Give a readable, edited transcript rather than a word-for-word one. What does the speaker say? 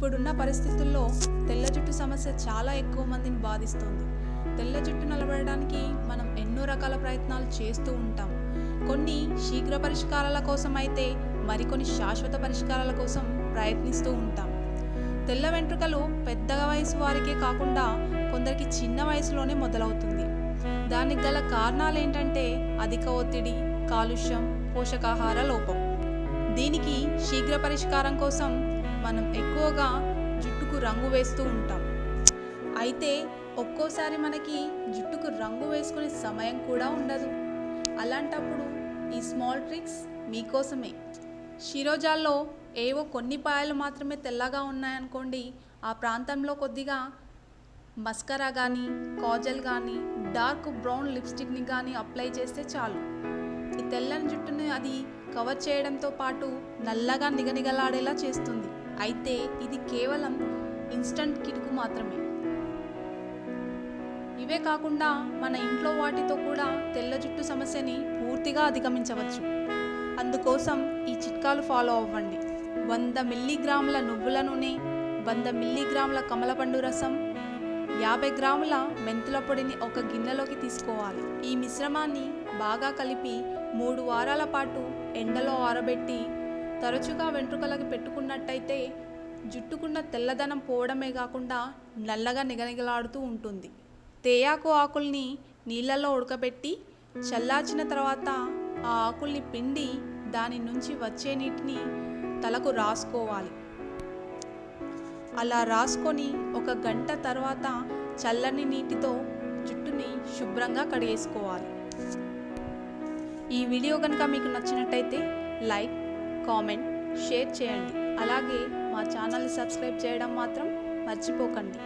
ఇప్పుడున్న పరిస్థితుల్లో తెల్ల జుట్టు సమస్య చాలా ఎక్కువ మందిని బాధిస్తుంది. తెల్ల జుట్టు నిలబడడానికి మనం ఎన్నో రకాల ప్రయత్నాలు చేస్తూ ఉంటాం. కొన్ని శీఘ్ర పరిష్కారాల కోసం అయితే మరికొన్ని శాశ్వత పరిష్కారాల కోసం ప్రయత్నిస్తూ ఉంటాం. తెల్ల వెంట్రుకలు పెద్ద వయసు వారికే కాకుండా కొందరికి చిన్న వయసులోనే మొదలవుతుంది. దానికి గల కారణాలు ఏంటంటే అధిక ఒత్తిడి, కాలుష్యం, పోషకాహార లోపం. దీనికి శీఘ్ర పరిష్కారం కోసం మనం ఎక్కువగా జుట్టుకు రంగు వేస్తూ ఉంటాం. అయితే ఒక్కోసారి మనకి జుట్టుకు రంగు వేసుకునే సమయం కూడా ఉండదు. అలాంటప్పుడు ఈ స్మాల్ ట్రిక్స్ మీకోసమే. శిరోజాల్లో ఏవో కొన్ని పాయలు మాత్రమే తెల్లగా ఉన్నాయనుకోండి, ఆ ప్రాంతంలో కొద్దిగా మస్కరా కానీ, కాజల్ కానీ, డార్క్ బ్రౌన్ లిప్స్టిక్ని కానీ అప్లై చేస్తే చాలు. ఈ తెల్లని జుట్టుని అది కవర్ చేయడంతో పాటు నల్లగా నిగనిగలాడేలా చేస్తుంది. అయితే ఇది కేవలం ఇన్స్టంట్ కిటుకు మాత్రమే. ఇవే కాకుండా మన ఇంట్లో వాటితో కూడా తెల్ల జుట్టు సమస్యని పూర్తిగా అధిగమించవచ్చు. అందుకోసం ఈ చిట్కాలు ఫాలో అవ్వండి. 100 మిల్లీగ్రాముల నువ్వుల నూనె, 100 మిల్లీగ్రాముల కమలపండు రసం, 50 గ్రాముల మెంతుల పొడిని ఒక గిన్నెలోకి తీసుకోవాలి. ఈ మిశ్రమాన్ని బాగా కలిపి 3 వారాల పాటు ఎండలో ఆరబెట్టి తరచుగా వెంట్రుకలకి పెట్టుకున్నట్టయితే జుట్టుకున్న తెల్లదనం పోవడమే కాకుండా నల్లగా నిగనిగలాడుతూ ఉంటుంది. తేయాకు ఆకుల్ని నీళ్ళల్లో ఉడకబెట్టి చల్లార్చిన తర్వాత ఆ ఆకుల్ని పిండి దాని నుంచి వచ్చే నీటిని తలకు రాసుకోవాలి. అలా రాసుకొని 1 గంట తర్వాత చల్లని నీటితో జుట్టుని శుభ్రంగా కడిగేసుకోవాలి. ఈ వీడియో కనుక మీకు నచ్చినట్టయితే లైక్, కామెంట్, షేర్ చేయండి. అలాగే మా ఛానల్ని సబ్స్క్రైబ్ చేయడం మాత్రం మర్చిపోకండి.